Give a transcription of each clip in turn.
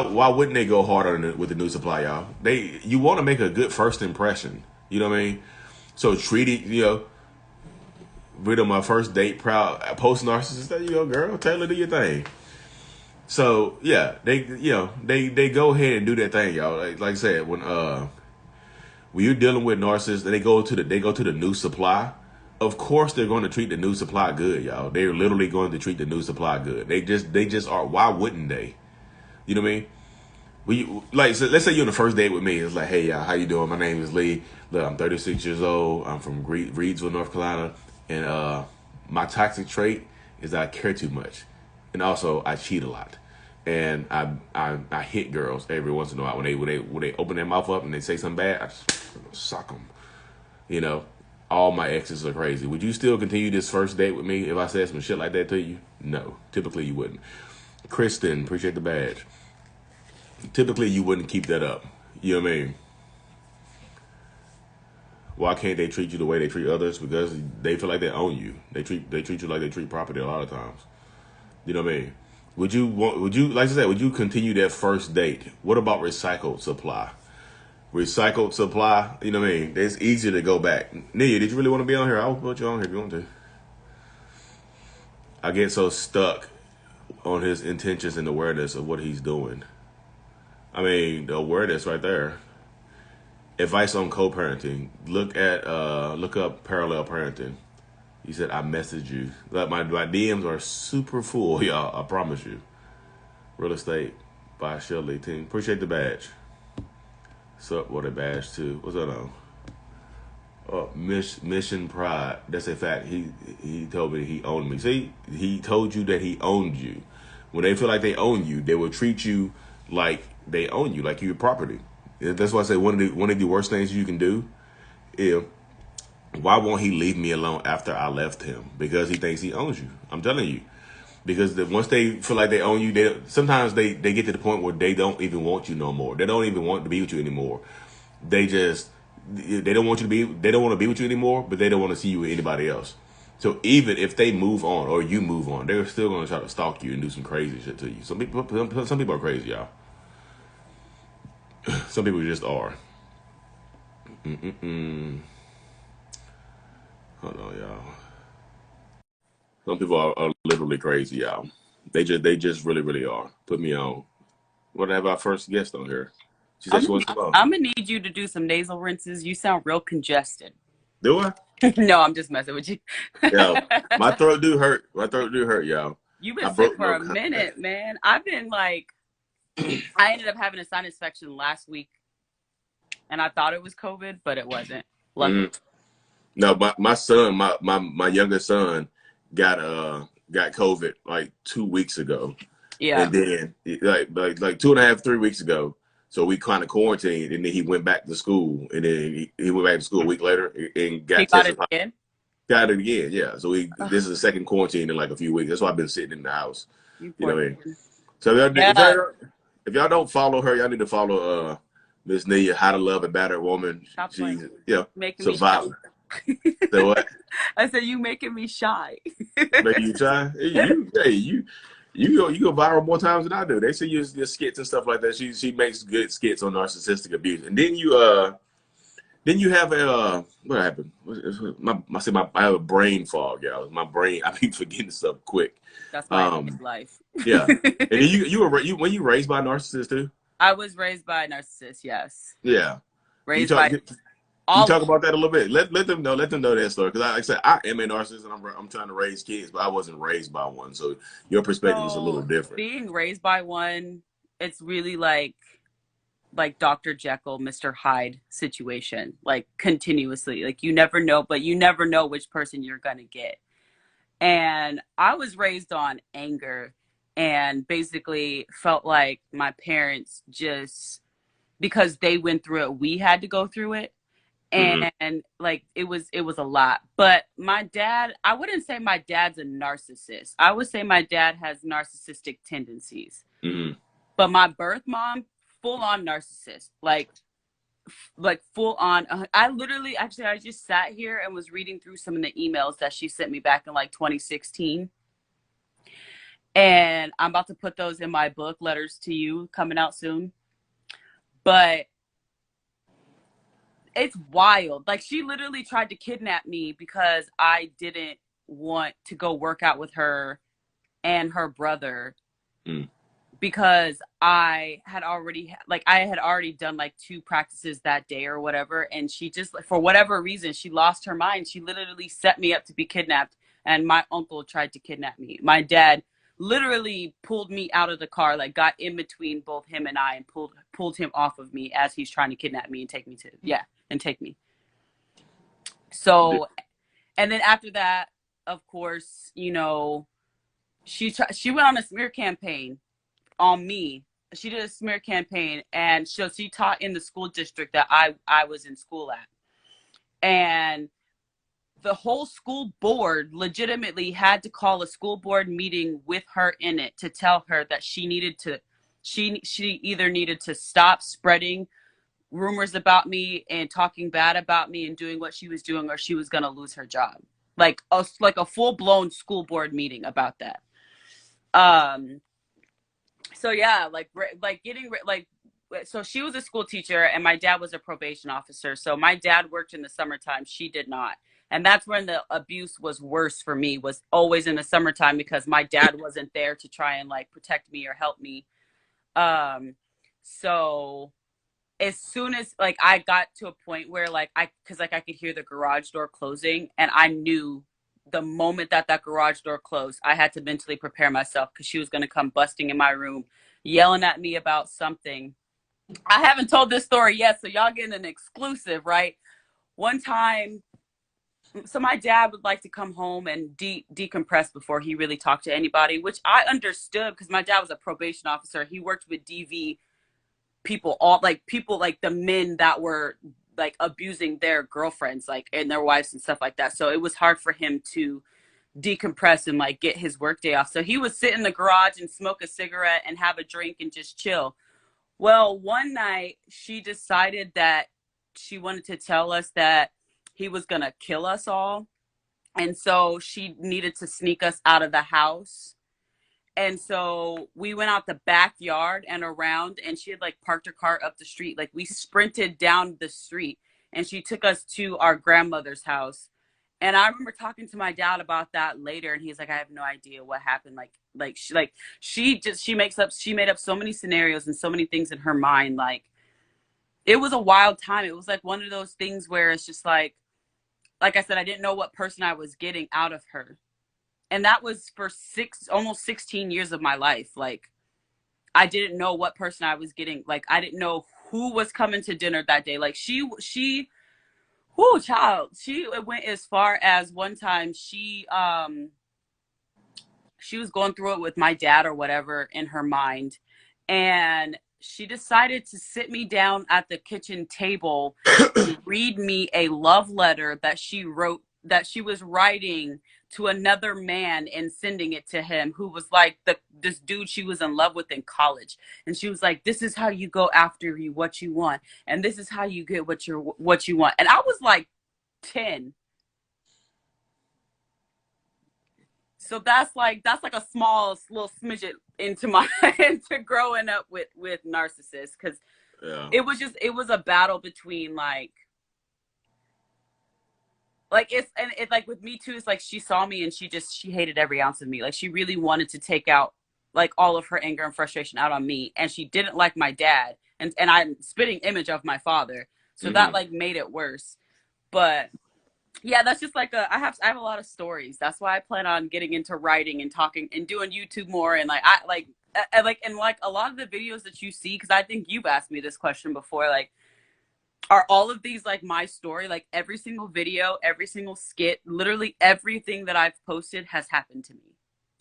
why wouldn't they go hard on it with the new supply, y'all? You want to make a good first impression. You know what I mean? So treating, rid of my first date proud post narcissist. There you go, girl. Taylor, do your thing. So yeah, they go ahead and do that thing, y'all. Like I said, when you're dealing with narcissists, they go to the new supply. Of course, they're going to treat the new supply good, y'all. They're literally going to treat the new supply good. They just are. Why wouldn't they? You know what I mean? So let's say you're on the first date with me. It's like, hey, y'all, how you doing? My name is Lee. Look, I'm 36 years old. I'm from Reedsville, North Carolina, and my toxic trait is that I care too much, and also I cheat a lot, and I hit girls every once in a while when they open their mouth up and they say something bad. I just suck them. You know, all my exes are crazy. Would you still continue this first date with me if I said some shit like that to you? No, typically you wouldn't. Kristen, appreciate the badge. Typically you wouldn't keep that up. You know what I mean? Why can't they treat you the way they treat others? Because they feel like they own you. They treat you like they treat property a lot of times. You know what I mean? Would you like I said, would you continue that first date? What about recycled supply? Recycled supply, you know what I mean? It's easier to go back. Nia, did you really want to be on here? I'll put you on here if you want to. I get so stuck on his intentions and awareness of what he's doing. I mean, the awareness right there. Advice on co-parenting. Look up parallel parenting. He said, I messaged you. Like my DMs are super full, y'all. I promise you. Real estate by Shirley Team. Appreciate the badge. Sup, what a badge too. What's that on? Oh, Mission Pride. That's a fact. He told me he owned me. See, he told you that he owned you. When they feel like they own you, they will treat you like they own you, like you're property. That's why I say one of the worst things you can do is, why won't he leave me alone after I left him? Because he thinks he owns you. I'm telling you. Because once they feel like they own you, sometimes they get to the point where they don't even want you no more. They don't even want to be with you anymore. They don't want to be with you anymore, but they don't want to see you with anybody else. So even if they move on or you move on, they're still going to try to stalk you and do some crazy shit to you. Some people are crazy, y'all. Some people just are. Hold on, y'all. Some people are literally crazy, y'all. They just really, really are. Put me on. What have our first guest on here? She said she wants to go. I'm gonna need you to do some nasal rinses. You sound real congested. Do I? No, I'm just messing with you. Yeah, my throat do hurt. My throat do hurt, y'all. You've been sick for a minute, man. I've been like, I ended up having a sinus infection last week, and I thought it was COVID, but it wasn't. Luckily. No, my son, my youngest son, got COVID like 2 weeks ago. Yeah. And then like 2.5, 3 weeks ago. So we kind of quarantined, and then he went back to school, and then he went back to school a week later and got tested. Got it again. Got it again, yeah. So this is the second quarantine in like a few weeks. That's why I've been sitting in the house. You know what I mean? So if y'all don't follow her, y'all need to follow Miss Nia, How to Love a Battered Woman. She's making survivor. So what? I said you making me shy. Making you shy? You go viral more times than I do. They see your skits and stuff like that. She makes good skits on narcissistic abuse. And then you have a what happened? I have a brain fog, y'all. My brain, I keep forgetting stuff quick. That's my life. Yeah. And then were you raised by a narcissist too? I was raised by a narcissist, yes. Yeah. Raised by Can you talk about that a little bit? Let them know that story. Because like I said, I am a narcissist and I'm trying to raise kids, but I wasn't raised by one. So your perspective is a little different. Being raised by one, it's really like Dr. Jekyll, Mr. Hyde situation, like continuously. Like you never know, but you never know which person you're gonna get. And I was raised on anger and basically felt like my parents just, because they went through it, we had to go through it. And like it was a lot. But my dad, I wouldn't say my dad's a narcissist. I would say my dad has narcissistic tendencies. But my birth mom, full on narcissist, like full on. I just sat here and was reading through some of the emails that she sent me back in like 2016. And I'm about to put those in my book, Letters to You, coming out soon. But it's wild. Like, she literally tried to kidnap me because I didn't want to go work out with her and her brother. Mm. Because I had already done like 2 practices that day or whatever, and she just, for whatever reason, she lost her mind. She literally set me up to be kidnapped, and my uncle tried to kidnap me. My dad literally pulled me out of the car, like got in between both him and I, and pulled him off of me as he's trying to kidnap me and take me to and take me. So, and then after that, of course, you know, she went on a smear campaign on me. She did a smear campaign, and so she taught in the school district that I was in school at. And the whole school board legitimately had to call a school board meeting with her in it to tell her that she either needed to stop spreading rumors about me and talking bad about me and doing what she was doing, or she was going to lose her job. Like a full-blown school board meeting about that. So yeah, so she was a school teacher and my dad was a probation officer. So my dad worked in the summertime. She did not. And that's when the abuse was worse for me, was always in the summertime, because my dad wasn't there to try and like protect me or help me. So as soon as like I got to a point where like I could hear the garage door closing, and I knew the moment that garage door closed, I had to mentally prepare myself, because she was going to come busting in my room, yelling at me about something. I haven't told this story yet, so y'all getting an exclusive, right? One time, so my dad would like to come home and decompress before he really talked to anybody, which I understood, because my dad was a probation officer. He worked with DV people, all like the men that were like abusing their girlfriends, like, and their wives and stuff like that. So it was hard for him to decompress and like get his workday off. So he would sit in the garage and smoke a cigarette and have a drink and just chill. Well, one night she decided that she wanted to tell us that he was going to kill us all. And so she needed to sneak us out of the house. And so we went out the backyard and around, and she had like parked her car up the street. Like, we sprinted down the street, and she took us to our grandmother's house. And I remember talking to my dad about that later, and he's like, I have no idea what happened. She made up so many scenarios and so many things in her mind. Like, it was a wild time. It was like one of those things where it's just like I said, I didn't know what person I was getting out of her. And that was for almost 16 years of my life. Like, I didn't know what person I was getting. Like, I didn't know who was coming to dinner that day. Like, she went as far as one time she was going through it with my dad or whatever in her mind. And she decided to sit me down at the kitchen table and read me a love letter that she was writing to another man and sending it to him, who was like this dude she was in love with in college. And she was like, this is how you go after what you want, and this is how you get what you want. And I was like 10. So that's like a small little smidget into growing up with narcissists, because it was a battle between like it's like with me too. It's like she saw me and she hated every ounce of me. Like, she really wanted to take out like all of her anger and frustration out on me, and she didn't like my dad, and I'm spitting image of my father, so that like made it worse. But yeah, that's just like I have a lot of stories. That's why I plan on getting into writing and talking and doing YouTube more, and like and a lot of the videos that you see, because I think you've asked me this question before, like, are all of these like my story? Like, every single video, every single skit, literally everything that I've posted has happened to me.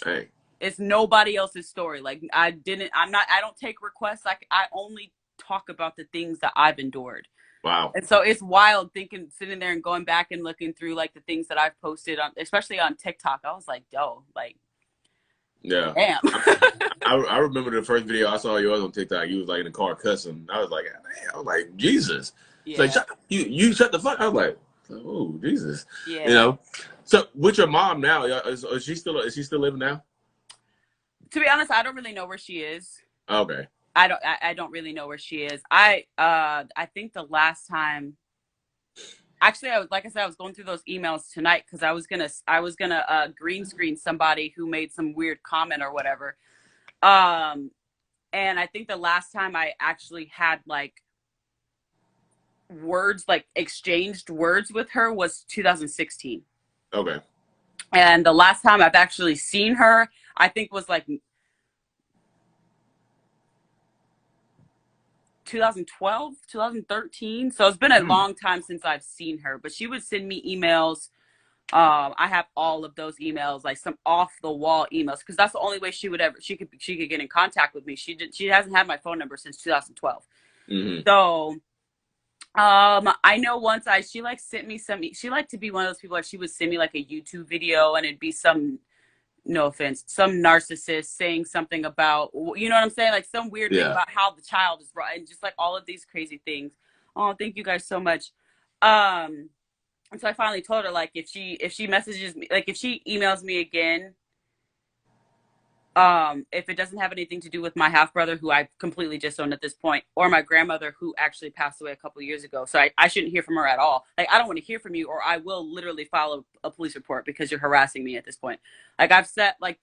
Hey. It's nobody else's story. Like, I don't take requests. I only talk about the things that I've endured. Wow. And so it's wild sitting there and going back and looking through like the things that I've posted on, especially on TikTok. I was like, yo, like, yeah. Damn. I remember the first video I saw yours on TikTok. You was like in the car cussing. I was like, Jesus. Yeah. It's like, you shut the fuck. I was like, oh, Jesus. Yeah. You know. So with your mom now, is she still living now? To be honest, I don't really know where she is. Okay. I don't really know where she is. I think the last time, actually, like I said, I was going through those emails tonight because I was gonna green screen somebody who made some weird comment or whatever. And I think the last time I actually had like words, like exchanged words with her, was 2016. Okay. And the last time I've actually seen her, I think was like 2012, 2013. So it's been a long time since I've seen her, but she would send me emails. I have all of those emails, like some off the wall emails, because that's the only way she could get in contact with me. She hasn't had my phone number since 2012. So I know once she like sent me she liked to be one of those people, like she would send me like a YouTube video and it'd be some, no offense, some narcissist saying something about, you know what I'm saying? Like some weird thing about how the child is right, and just like all of these crazy things. Oh, thank you guys so much. And so I finally told her, like, if she messages me, like if she emails me again, if it doesn't have anything to do with my half brother, who I completely disowned at this point, or my grandmother, who actually passed away a couple of years ago, so I shouldn't hear from her at all. Like, I don't want to hear from you, or I will literally file a police report because you're harassing me at this point. Like, I've set like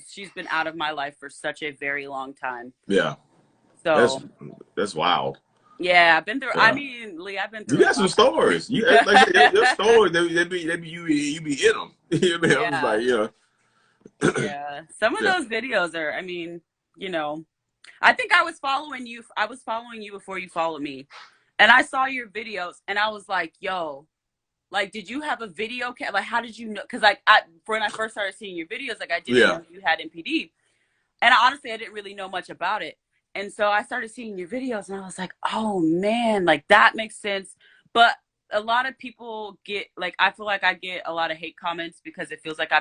she's been out of my life for such a very long time. Yeah. So that's wild. Yeah, I've been through. Yeah. I mean, Lee, I've been through. You got some stories. You like your stories. They be you be in them. You know, I was like, yeah. Yeah, some of those videos are, I mean, you know, I think I was following you before you followed me, and I saw your videos and I was like, yo, like, did you have a video like, how did you know? Because like when I first started seeing your videos, like I didn't know you had MPD, and honestly I didn't really know much about it. And so I started seeing your videos and I was like, oh man, like that makes sense. But a lot of people get, like, I feel like I get a lot of hate comments because it feels like a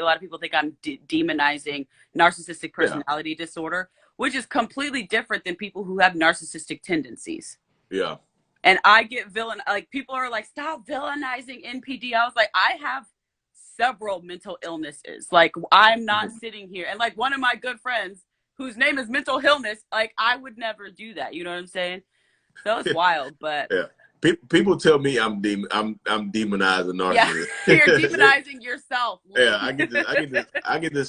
lot of people think I'm demonizing narcissistic personality disorder, which is completely different than people who have narcissistic tendencies. Yeah. And I get like people are like, stop villainizing NPD. I was like, I have several mental illnesses. Like, I'm not sitting here. And like one of my good friends, whose name is Mental Illness, like I would never do that. You know what I'm saying? So it's wild, but people tell me I'm demonizing narcissists. Yeah, you're demonizing yourself. Yeah, I get the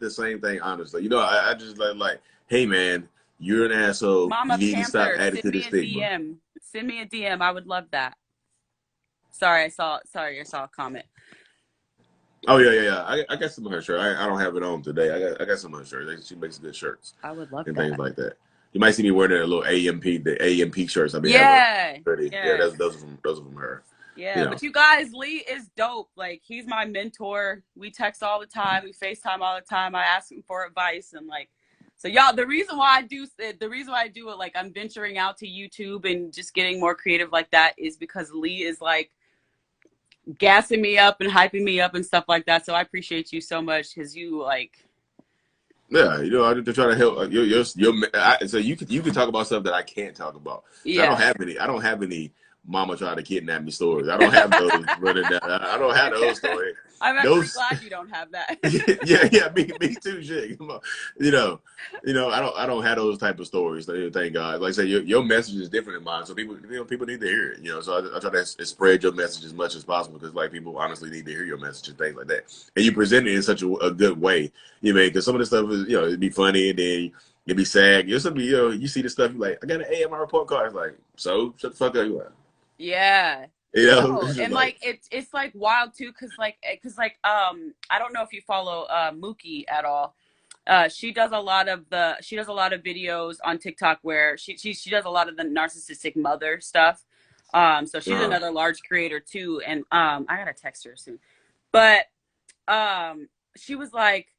same thing. Honestly, you know, I just like, hey man, you're an asshole. Mama you need Panther, to stop adding to the stigma. DM. Send me a DM. I would love that. Sorry, I saw a comment. Oh yeah. I got some of her shirt. I don't have it on today. I got some of her shirts. She makes good shirts. I would love and that. Things like that. You might see me wearing a little the AMP shirts. I mean, yeah, those are from her. Yeah, but you guys, Lee is dope. Like, he's my mentor. We text all the time. We FaceTime all the time. I ask him for advice, and like, so y'all, the reason why I do it, like, I'm venturing out to YouTube and just getting more creative like that, is because Lee is like gassing me up and hyping me up and stuff like that. So I appreciate you so much, because you like. Yeah, you know, I just try to help. So you can talk about stuff that I can't talk about. Yeah. I don't have any mama trying to kidnap me stories. I don't have those running down. I don't have those stories. I'm actually glad you don't have that. me too. Shit, you know, I don't have those type of stories. Thank God. Like I say, your message is different than mine, so people need to hear it. You know, so I try to spread your message as much as possible, because like people honestly need to hear your message and things like that. And you present it in such a good way. You know, because some of the stuff is, you know, it'd be funny and then it'd be sad. You see the stuff, you like, I got an A in my report card. It's like, so shut the fuck up. You like, yeah. You know, and like it's like wild too, because I don't know if you follow Mookie at all. She does a lot of videos on TikTok where she does a lot of the narcissistic mother stuff. So she's another large creator too, and I gotta text her soon. But she was like,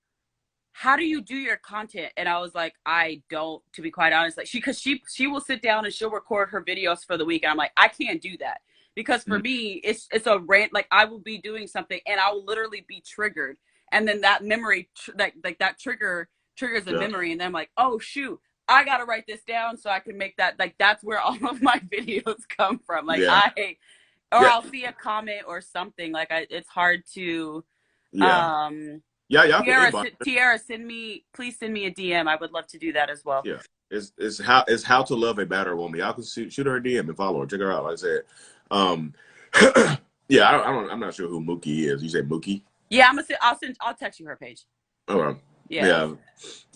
how do you do your content? And I was like, I don't, to be quite honest. Like, she will sit down and she'll record her videos for the week, and I'm like, I can't do that. Because for me, it's a rant. Like, I will be doing something and I will literally be triggered, and then that memory, that trigger triggers a memory, and then I'm like, oh shoot, I gotta write this down so I can make that. Like, that's where all of my videos come from. Like, I'll see a comment or something. Like, it's hard to, Yeah, y'all can inbox. Tiara, please send me a DM. I would love to do that as well. Yeah, it's how to love a battered woman. Y'all can shoot her a DM and follow her. Check her out. Like I said, yeah, I'm not sure who Mookie is. You say Mookie? Yeah, I'll text you her page. Okay. Yeah.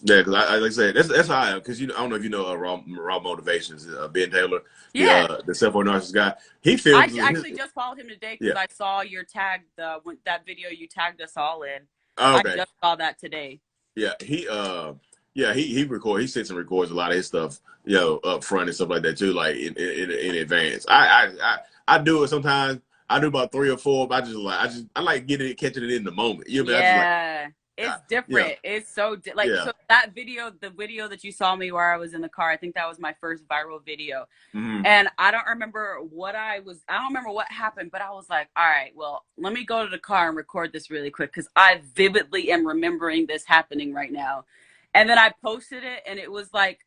Because I like I said, that's how I am. Because I don't know if you know Raw Motivations, Ben Taylor, the self-aware narcissist guy. He films. I actually just followed him today because I saw your tag, that video you tagged us all in. Okay. I just saw that today. Yeah, he sits and records a lot of his stuff, up front and stuff like that too, like in advance. I do it sometimes. I do about 3 or 4, but I like catching it in the moment. You know what I mean? It's different. Yeah. It's so so that video, the video that you saw me where I was in the car, I think that was my first viral video. And I don't remember what happened, but I was like, all right, well, let me go to the car and record this really quick because I vividly am remembering this happening right now. And then I posted it and it was like,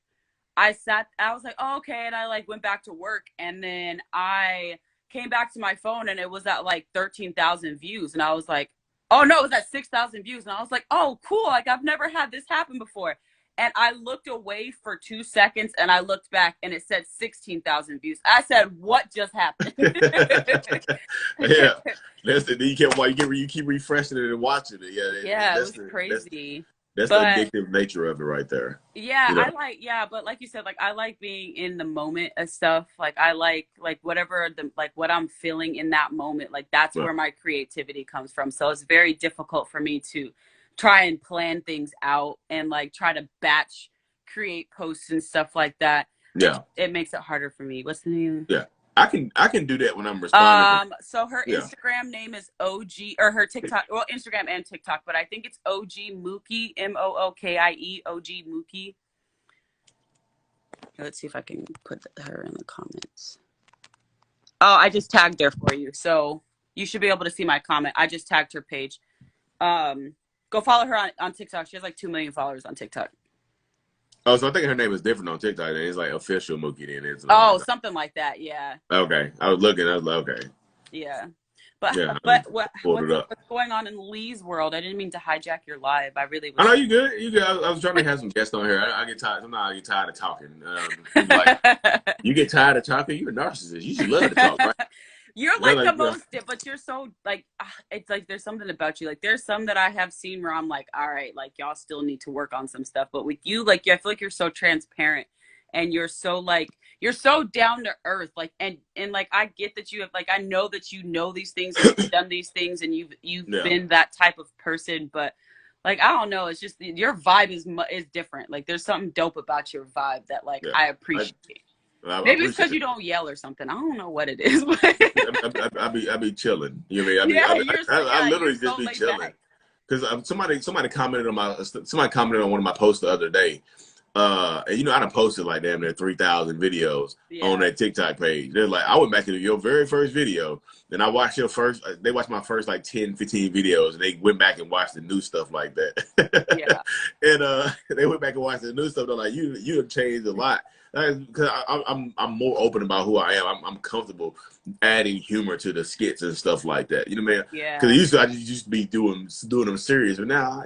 I was like, oh, okay. And I like went back to work and then I came back to my phone and it was at like 13,000 views. And I was like, oh no, it was at 6,000 views. And I was like, oh, cool. Like I've never had this happen before. And I looked away for 2 seconds and I looked back and it said 16,000 views. I said, what just happened? Yeah. You keep refreshing it and watching it. Yeah, it was crazy. That's the addictive nature of it right there. Yeah, but like you said, like I like being in the moment of stuff. Like I like whatever what I'm feeling in that moment. Like that's where my creativity comes from. So it's very difficult for me to try and plan things out and like try to batch create posts and stuff like that. Yeah. It makes it harder for me. What's the name? Yeah. I can do that when I'm responding. So her Instagram name is OG, or her TikTok, well, Instagram and TikTok, but I think it's OG Mookie, Mookie, OG Mookie. Let's see if I can put her in the comments. Oh, I just tagged her for you, so you should be able to see my comment. I just tagged her page. Go follow her on TikTok. She has like 2 million followers on TikTok. Oh, so I think her name is different on TikTok. It's like official Mookie then. Something like that, yeah. Okay. I was looking, okay. Yeah. But what's going on in Lee's world? I didn't mean to hijack your live. I really was. I know you good. You good. I was trying to have some guests on here. I get tired. Sometimes I get tired of talking. You get tired of talking? You're a narcissist. You should love to talk, right? You're like the most, but you're so like, it's like there's something about you. Like there's some that I have seen where I'm like, all right, like y'all still need to work on some stuff. But with you, like, I feel like you're so transparent and you're so like, you're so down to earth. Like, and like, I get that you have, like, I know that you know these things, and you've done these things and you've been that type of person. But like, I don't know. It's just your vibe is different. Like there's something dope about your vibe that like I appreciate. Maybe it's because you don't yell or something. I don't know what it is. But I be chilling. You know what I mean? I literally just be chilling. Because somebody commented on one of my posts the other day. And I done posted like damn near 3,000 videos on that TikTok page. They're like, I went back to your very first video, and I watched they watched my first like 10, 15 videos, and they went back and watched the new stuff like that. Yeah. And they went back and watched the new stuff. They're like, you have changed a lot. Because I'm more open about who I am. I'm comfortable adding humor to the skits and stuff like that. You know what I mean? Yeah. Because I used to be doing them serious, but now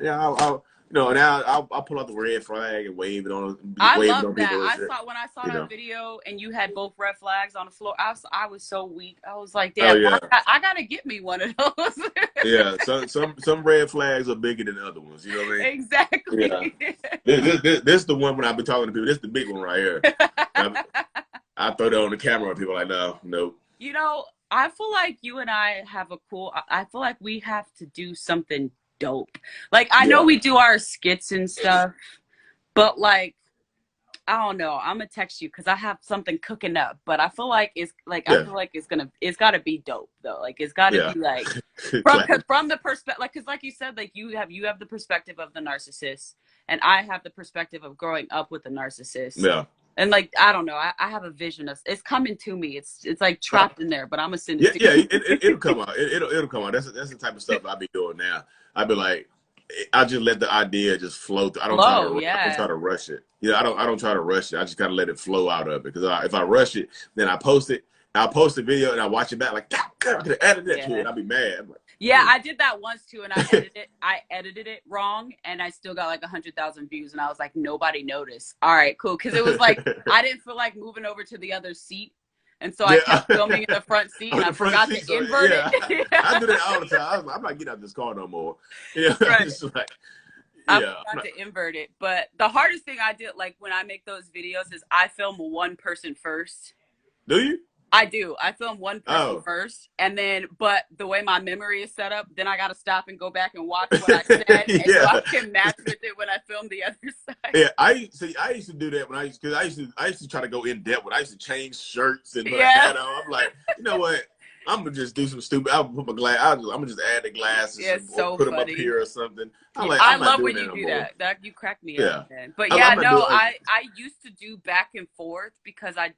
I'll pull out the red flag and wave it on. I love that. When I saw that video and you had both red flags on the floor, I was so weak. I was like, damn, I gotta get me one of those. Yeah, some red flags are bigger than other ones. You know what I mean? Exactly. Yeah. This the one when I be talking to people. This the big one right here. I throw that on the camera and people are like, no. You know, I feel like you and I have I feel like we have to do something dope. Like I know we do our skits and stuff, but like I don't know. I'm gonna text you because I have something cooking up. But I feel like it's gotta be dope though. Like it's gotta be like from the perspective, like because like you said, like you have the perspective of the narcissist, and I have the perspective of growing up with the narcissist. Yeah. And like I don't know, I have a vision of it's coming to me. It's like trapped in there, but I'm gonna send it to you. It'll come out. It'll come out. That's the type of stuff I be doing now. I be like, I just let the idea just flow through. I don't try to rush it. I don't try to rush it. I just gotta let it flow out of it. Because if I rush it, then I post it. I'll post the video and I watch it back like, God, I could have added that to it. I'll be mad. Yeah, I did that once too, and I edited it wrong, and I still got like 100,000 views, and I was like, nobody noticed. All right, cool, because it was like I didn't feel like moving over to the other seat, and so I kept filming in the front seat, and I forgot to invert it. I do that all the time. I'm not getting out of this car no more. Yeah, Right. it's like, I forgot to invert it, but the hardest thing I did, like when I make those videos, is I film one person first. Do you? I do. I film one person first, and then, but the way my memory is set up, then I got to stop and go back and watch what I said, and so I can match with it when I film the other side. Yeah, I used to do that when I used to try to go in depth when I used to change shirts and put a hat on. I'm like, you know what? I'm gonna just do some stupid. I'll put my glass. I'm gonna just add the glasses or put them up here or something. I love when you do that. That you crack me up, man. But yeah, no, I used to do back and forth because I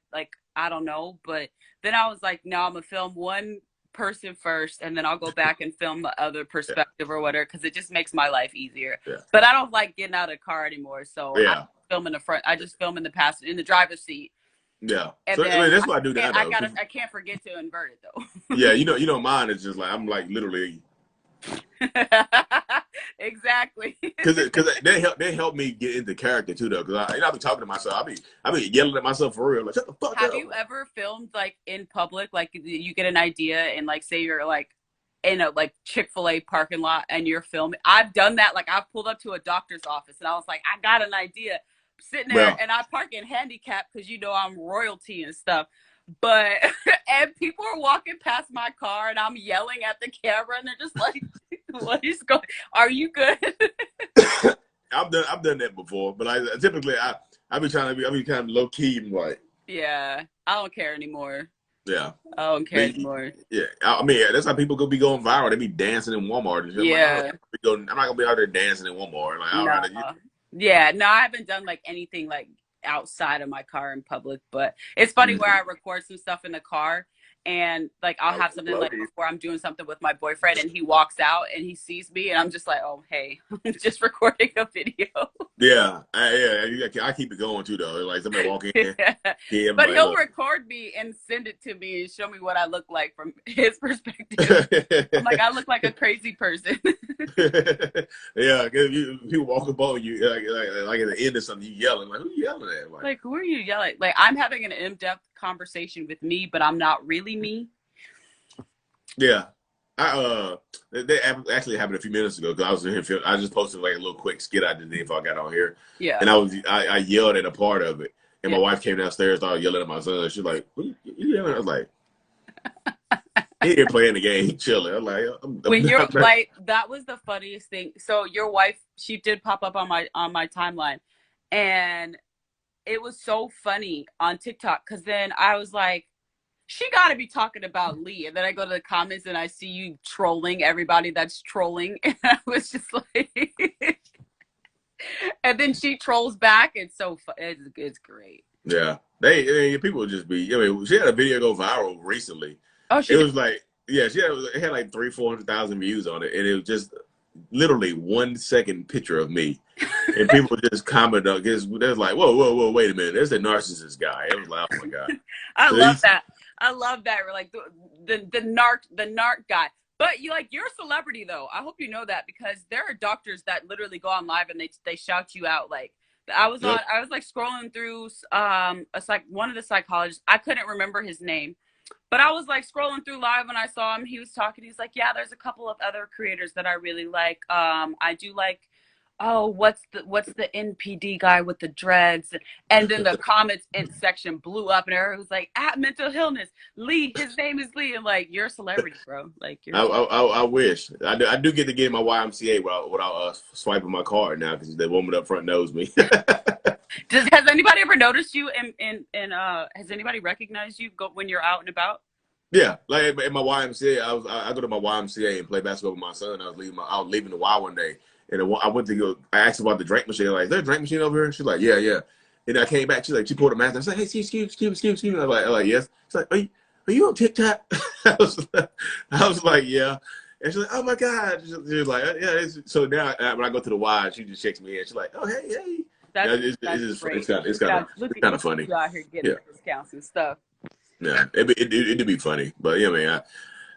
don't know, but then I was like, no, I'm gonna film one person first, and then I'll go back and film the other perspective or whatever, because it just makes my life easier. Yeah. But I don't like getting out of the car anymore, so I film in the front. I just film in the driver's seat. Yeah, and so, I mean, that's what I do now. I can't forget to invert it though. Yeah, you know, mine is just like I'm like literally. Exactly. Because they help me get into character too though. Because I be talking to myself. I be yelling at myself for real. Like, shut the fuck up. Have you ever filmed like in public? Like you get an idea and like say you're like in a like Chick-fil-A parking lot and you're filming. I've done that. Like I've pulled up to a doctor's office and I was like, I got an idea. Sitting there and I park in handicap because you know I'm royalty and stuff. But and people are walking past my car and I'm yelling at the camera and they're just like, what is going, are you good? I've done that before, but I typically be kind of low key and like, yeah, I don't care anymore. Yeah, I don't care anymore. Yeah, I mean that's how people be going viral. They be dancing in Walmart and shit. Yeah, I'm not gonna be out there dancing in Walmart. Like, all right, yeah, no, I haven't done like anything like outside of my car in public, but it's funny where I record some stuff in the car and like I'll have something like before I'm doing something with my boyfriend and he walks out and he sees me and I'm just like, oh hey, I'm just recording a video. Yeah, I keep it going too though. Like somebody walking in, but he'll record me and send it to me and show me what I look like from his perspective. I'm like, I look like a crazy person. Yeah, because people walk above you like at the end of something, you yelling like, who you yelling at? Like who are you yelling? Like I'm having an in-depth conversation with me, but I'm not really me. Yeah, they actually happened a few minutes ago because I was in here. I just posted like a little quick skit I did before I got on here. Yeah, and I yelled at a part of it, and my wife came downstairs, started yelling at my son. She's like, "What you yelling?" I was like, "He here playing the game, chilling." I'm like, when you're like, that was the funniest thing. So your wife, she did pop up on my timeline, and it was so funny on TikTok because then I was like, she got to be talking about Lee. And then I go to the comments and I see you trolling everybody that's trolling. And I was just like, and then she trolls back. It's so fun. It's great. Yeah. People just be, I mean, she had a video go viral recently. Oh, it was like, yeah, it had like 300,000-400,000 views on it. And it was just literally 1 second picture of me. And people just comment on this. They're like, whoa, wait a minute. There's a narcissist guy. It was like, oh my God. I love that. I love that. We're like the narc guy. But you're a celebrity though. I hope you know that because there are doctors that literally go on live and they shout you out. Like I was like scrolling through one of the psychologists. I couldn't remember his name. But I was like scrolling through live when I saw him. He was talking. He's like, yeah, there's a couple of other creators that I really like. I do like, oh, what's the NPD guy with the dreads? And then the comments section blew up, and everyone was like, at mental illness, Lee. His name is Lee, and like, you're a celebrity, bro. Like, I wish I do get to get in my YMCA without swiping my card now because the woman up front knows me. Has anybody ever noticed you? Has anybody recognized you when you're out and about? Yeah, like in my YMCA, I go to my YMCA and play basketball with my son. I was leaving the Y one day. And I went to go. I asked about the drink machine. Like, is there a drink machine over here? She's like, yeah. And I came back. She pulled a mask. I was like, hey, excuse me. I was like, yes. She's like, are you on TikTok? I was like, yeah. And she's like, oh my God. She's like, yeah. So now when I go to the Y, she just shakes me and she's like, oh hey. It's kind of funny. You out here getting discounts and stuff. Yeah, it'd be funny, but yeah, man.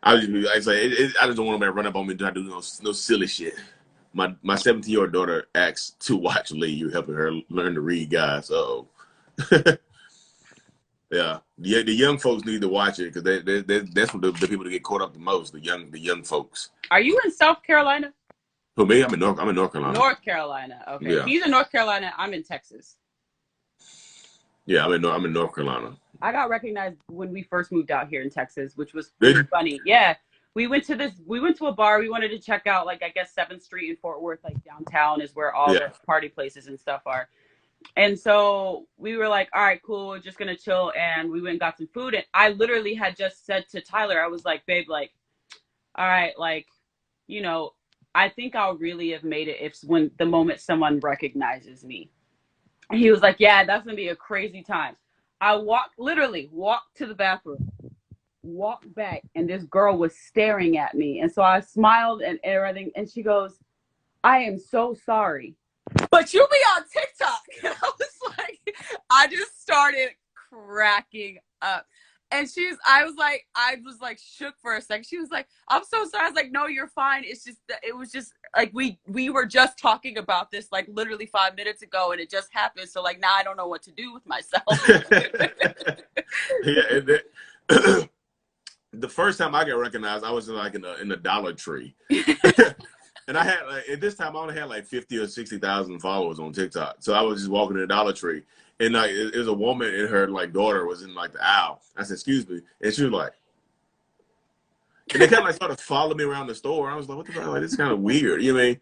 I just don't want nobody to run up on me and try to do no silly shit. My 17-year-old daughter asks to watch Lee. You're helping her learn to read, guys. So, yeah, the young folks need to watch it because that's what the people that get caught up the most. The young folks. Are you in South Carolina? For me, I'm in North Carolina. North Carolina. Okay. Yeah. He's in North Carolina. I'm in Texas. Yeah, I'm in North Carolina. I got recognized when we first moved out here in Texas, which was pretty funny. Yeah. We went to a bar. We wanted to check out, like, I guess 7th Street in Fort Worth, like downtown is where all the party places and stuff are. And so we were like, all right, cool. We're just going to chill. And we went and got some food. And I literally had just said to Tyler, I was like, babe, like, all right, like, you know, I think I'll really have made it when the moment someone recognizes me. And he was like, yeah, that's going to be a crazy time. I literally walked to the bathroom, walked back, and this girl was staring at me. And so I smiled and everything. And she goes, I am so sorry, but you'll be on TikTok. And I just started cracking up. And I was like shook for a second. She was like, I'm so sorry. I was like, no, you're fine. It was just like, we were just talking about this, like literally 5 minutes ago, and it just happened. So like, now I don't know what to do with myself. Yeah. The first time I got recognized, I was in the Dollar Tree. And I had, at this time, I only had like 50 or 60,000 followers on TikTok. So I was just walking in the Dollar Tree. And like, it was a woman and her like daughter was in like the aisle. I said, excuse me. And she was like, and they kind of like started following me around the store. I was like, what the fuck? Like, this is kind of weird. You know what I mean?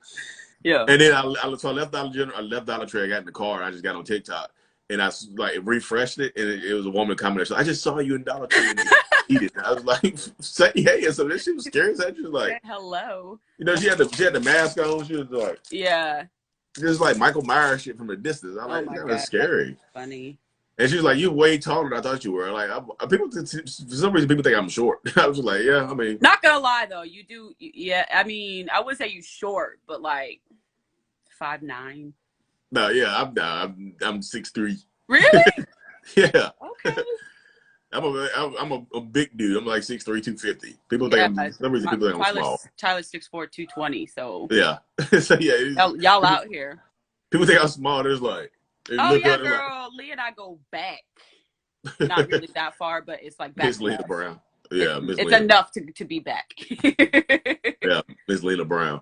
Yeah. And then I left Dollar Tree. I got in the car. And I just got on TikTok. And I like refreshed it. And it was a woman commenting. So I just saw you in Dollar Tree. And I was like, say hey. And so then she was scared. So she was like, hello. You know, she had the mask on. She was like, yeah. Just like Michael Myers shit from a distance. I'm like, that was scary. Funny. And she was like, "You way taller than I thought you were." Like, for some reason, people think I'm short. I was like, "Yeah, I mean." Not gonna lie though, you do. Yeah, I mean, I wouldn't say you short, but like 5'9". No, yeah, I'm 6'3". Really? Yeah. Okay. I'm a big dude. I'm like 6'3", 250. People think for some reason people think I'm small. Tyler's 6'4", 220. So yeah. So yeah, y'all out here. People think I'm small. There's like, oh yeah, girl. Lee and I go back. Not really that far, but it's like back. Miss Lena Brown. Yeah, it's enough to be back. Yeah, Miss Lena Brown.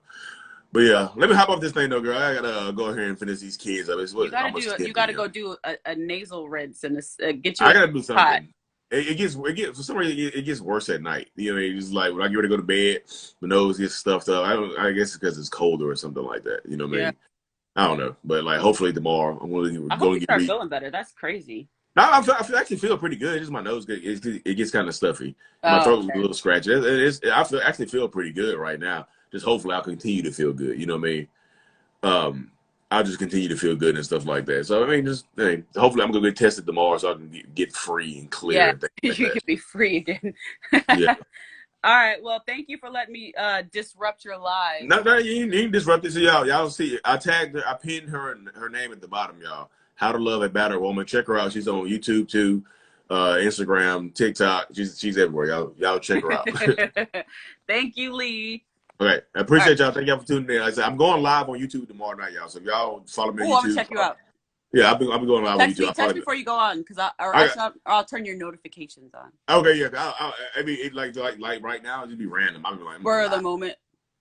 But yeah, let me hop off this thing though, girl. I gotta go ahead and finish these kids up. You gotta go do a nasal rinse and get you. I gotta do something. It gets for some reason it gets worse at night. You know, it's like when I get ready to go to bed, my nose gets stuffed up. I guess it's because it's colder or something like that. You know what I mean? I don't know, but like hopefully tomorrow I'm going to go and start feeling better. That's crazy. No, I actually feel pretty good. It's just my nose it gets kind of stuffy. My throat is a little scratchy. I actually feel pretty good right now. Just hopefully I'll continue to feel good. You know what I mean? I'll just continue to feel good and stuff like that. So I mean, hopefully I'm gonna get tested tomorrow so I can get free and clear. Yeah, and things like you can be free again. Yeah. All right. Well, thank you for letting me disrupt your live. No, you didn't disrupt it. So y'all see, I tagged her, I pinned her name at the bottom, y'all. How to Love a Battered Woman. Check her out. She's on YouTube too, Instagram, TikTok. She's everywhere. Y'all check her out. Thank you, Lee. Okay, I appreciate y'all. Thank y'all for tuning in. Like I said, I'm going live on YouTube tomorrow night, y'all. So if y'all follow me on YouTube, I'm gonna check you out. Yeah, I'll be going live on YouTube. Text before you go on, because I'll turn your notifications on. Okay, yeah. I mean, it like right now, it'd be random. I'll be like, for the moment.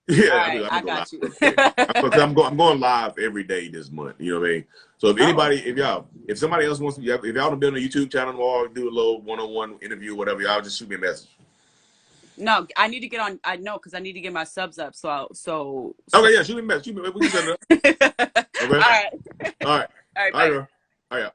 Yeah, right, I got you. I'm going live every day this month. You know what I mean? So if anybody, if somebody else wants to, if y'all want to build a YouTube channel or do a little one-on-one interview, or whatever, y'all just shoot me a message. No, I need to get on. I know because I need to get my subs up. So. Okay, yeah, shoot me a message. We can send it up. Okay. All right. All right. All right. All right.